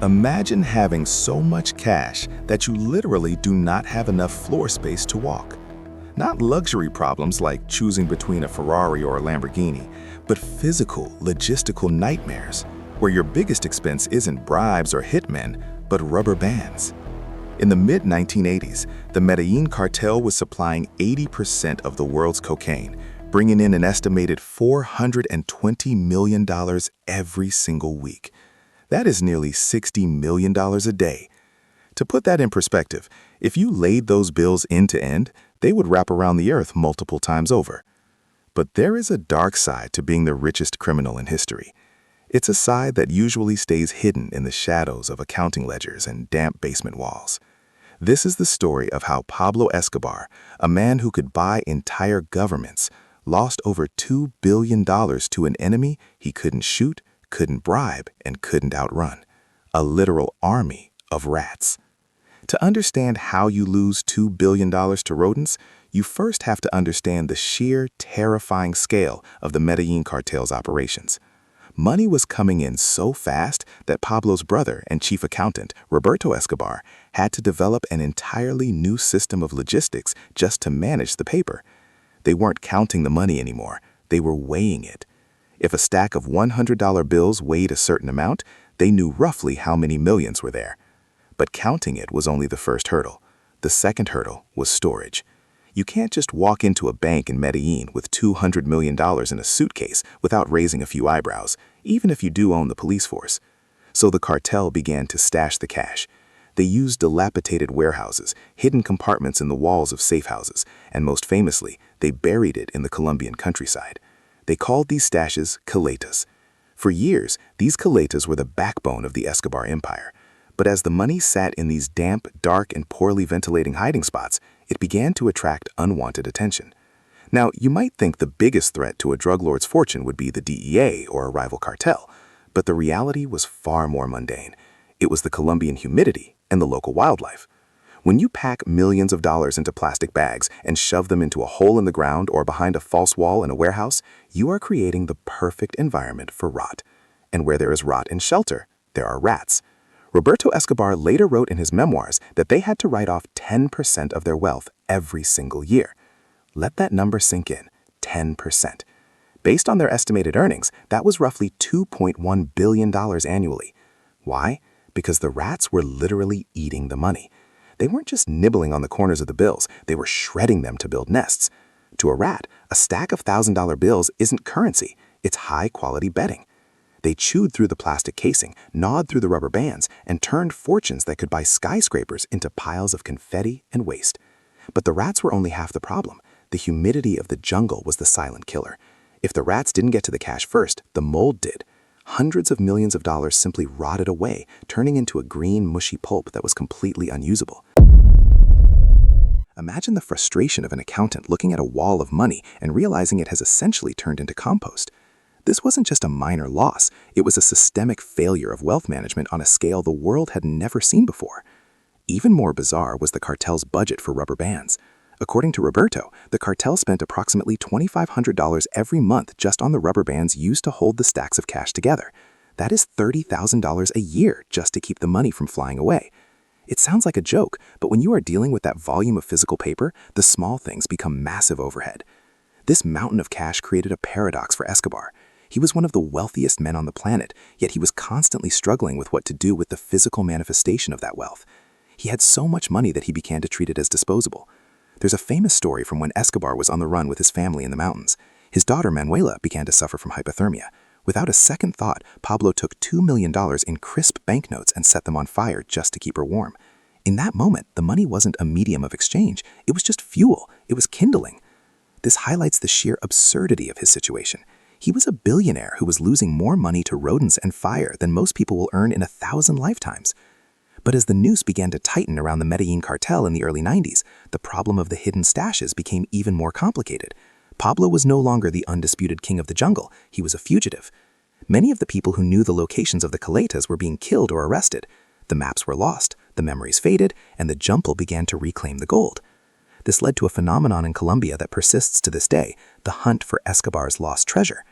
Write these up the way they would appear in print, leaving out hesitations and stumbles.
Imagine having so much cash that you literally do not have enough floor space to walk. Not luxury problems like choosing between a Ferrari or a Lamborghini, but physical, logistical nightmares where your biggest expense isn't bribes or hitmen, but rubber bands. In the mid-1980s, the Medellin cartel was supplying 80% of the world's cocaine, bringing in an estimated $420 million every single week. That is nearly $60 million a day. To put that in perspective, if you laid those bills end to end, they would wrap around the earth multiple times over. But there is a dark side to being the richest criminal in history. It's a side that usually stays hidden in the shadows of accounting ledgers and damp basement walls. This is the story of how Pablo Escobar, a man who could buy entire governments, lost over $2 billion to an enemy he couldn't shoot, couldn't bribe, and couldn't outrun. A literal army of rats. To understand how you lose $2 billion to rodents, you first have to understand the sheer, terrifying scale of the Medellin cartel's operations. Money was coming in so fast that Pablo's brother and chief accountant, Roberto Escobar, had to develop an entirely new system of logistics just to manage the paper. They weren't counting the money anymore, they were weighing it. If a stack of $100 bills weighed a certain amount, they knew roughly how many millions were there. But counting it was only the first hurdle. The second hurdle was storage. You can't just walk into a bank in Medellin with $200 million in a suitcase without raising a few eyebrows, even if you do own the police force. So the cartel began to stash the cash. They used dilapidated warehouses, hidden compartments in the walls of safe houses, and most famously, they buried it in the Colombian countryside. They called these stashes caletas. For years, these caletas were the backbone of the Escobar empire. But as the money sat in these damp, dark, and poorly ventilating hiding spots, it began to attract unwanted attention. Now, you might think the biggest threat to a drug lord's fortune would be the DEA or a rival cartel, but the reality was far more mundane. It was the Colombian humidity and the local wildlife. When you pack millions of dollars into plastic bags and shove them into a hole in the ground or behind a false wall in a warehouse, you are creating the perfect environment for rot. And where there is rot and shelter, there are rats. Roberto Escobar later wrote in his memoirs that they had to write off 10% of their wealth every single year. Let that number sink in, 10%. Based on their estimated earnings, that was roughly $2.1 billion annually. Why? Because the rats were literally eating the money. They weren't just nibbling on the corners of the bills, they were shredding them to build nests. To a rat, a stack of $1,000 bills isn't currency, it's high-quality bedding. They chewed through the plastic casing, gnawed through the rubber bands, and turned fortunes that could buy skyscrapers into piles of confetti and waste. But the rats were only half the problem. The humidity of the jungle was the silent killer. If the rats didn't get to the cash first, the mold did. Hundreds of millions of dollars simply rotted away, turning into a green, mushy pulp that was completely unusable. Imagine the frustration of an accountant looking at a wall of money and realizing it has essentially turned into compost. This wasn't just a minor loss, it was a systemic failure of wealth management on a scale the world had never seen before. Even more bizarre was the cartel's budget for rubber bands. According to Roberto, the cartel spent approximately $2,500 every month just on the rubber bands used to hold the stacks of cash together. That is $30,000 a year just to keep the money from flying away. It sounds like a joke, but when you are dealing with that volume of physical paper, the small things become massive overhead. This mountain of cash created a paradox for Escobar. He was one of the wealthiest men on the planet, yet he was constantly struggling with what to do with the physical manifestation of that wealth. He had so much money that he began to treat it as disposable. There's a famous story from when Escobar was on the run with his family in the mountains. His daughter Manuela began to suffer from hypothermia. Without a second thought, Pablo took $2 million in crisp banknotes and set them on fire just to keep her warm. In that moment, the money wasn't a medium of exchange, it was just fuel, it was kindling. This highlights the sheer absurdity of his situation. He was a billionaire who was losing more money to rodents and fire than most people will earn in 1,000 lifetimes. But as the noose began to tighten around the Medellin cartel in the early 90s, the problem of the hidden stashes became even more complicated. Pablo was no longer the undisputed king of the jungle, he was a fugitive. Many of the people who knew the locations of the caletas were being killed or arrested. The maps were lost, the memories faded, and the jungle began to reclaim the gold. This led to a phenomenon in Colombia that persists to this day, the hunt for Escobar's lost treasure.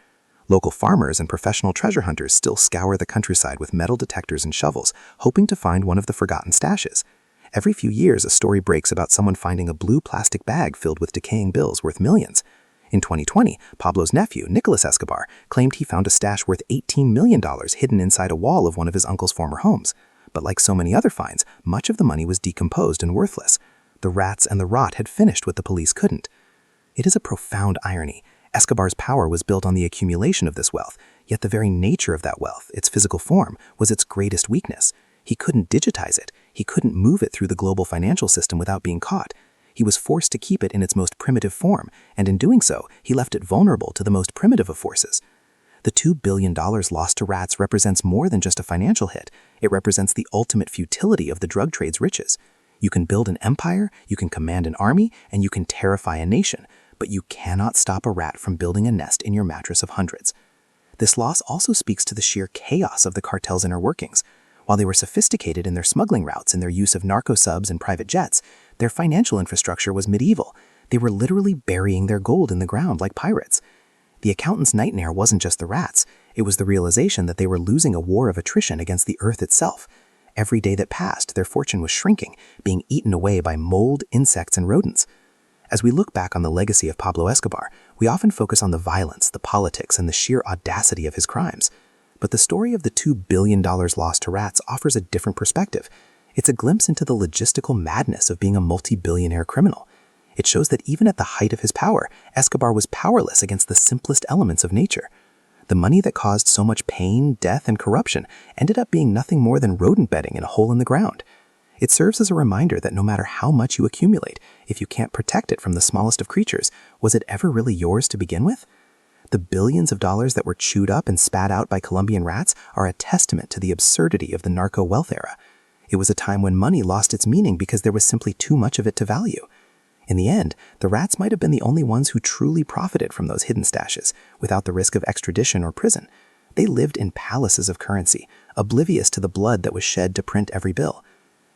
Local farmers and professional treasure hunters still scour the countryside with metal detectors and shovels, hoping to find one of the forgotten stashes. Every few years, a story breaks about someone finding a blue plastic bag filled with decaying bills worth millions. In 2020, Pablo's nephew, Nicolas Escobar, claimed he found a stash worth $18 million hidden inside a wall of one of his uncle's former homes. But like so many other finds, much of the money was decomposed and worthless. The rats and the rot had finished what the police couldn't. It is a profound irony. Escobar's power was built on the accumulation of this wealth, yet the very nature of that wealth, its physical form, was its greatest weakness. He couldn't digitize it. He couldn't move it through the global financial system without being caught. He was forced to keep it in its most primitive form, and in doing so, he left it vulnerable to the most primitive of forces. The $2 billion lost to rats represents more than just a financial hit. It represents the ultimate futility of the drug trade's riches. You can build an empire, you can command an army, and you can terrify a nation, but you cannot stop a rat from building a nest in your mattress of hundreds. This loss also speaks to the sheer chaos of the cartel's inner workings. While they were sophisticated in their smuggling routes and their use of narco subs and private jets, their financial infrastructure was medieval. They were literally burying their gold in the ground like pirates. The accountant's nightmare wasn't just the rats. It was the realization that they were losing a war of attrition against the earth itself. Every day that passed, their fortune was shrinking, being eaten away by mold, insects, and rodents. As we look back on the legacy of Pablo Escobar, we often focus on the violence, the politics, and the sheer audacity of his crimes. But the story of the $2 billion lost to rats offers a different perspective. It's a glimpse into the logistical madness of being a multi-billionaire criminal. It shows that even at the height of his power, Escobar was powerless against the simplest elements of nature. The money that caused so much pain, death, and corruption ended up being nothing more than rodent bedding in a hole in the ground. It serves as a reminder that no matter how much you accumulate, if you can't protect it from the smallest of creatures, was it ever really yours to begin with? The billions of dollars that were chewed up and spat out by Colombian rats are a testament to the absurdity of the narco wealth era. It was a time when money lost its meaning because there was simply too much of it to value. In the end, the rats might have been the only ones who truly profited from those hidden stashes, without the risk of extradition or prison. They lived in palaces of currency, oblivious to the blood that was shed to print every bill.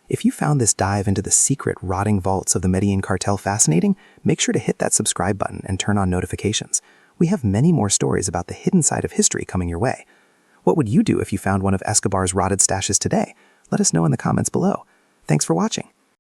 If you found this dive into the secret, rotting vaults of the Medellin cartel fascinating, make sure to hit that subscribe button and turn on notifications. We have many more stories about the hidden side of history coming your way. What would you do if you found one of Escobar's rotted stashes today? Let us know in the comments below. Thanks for watching.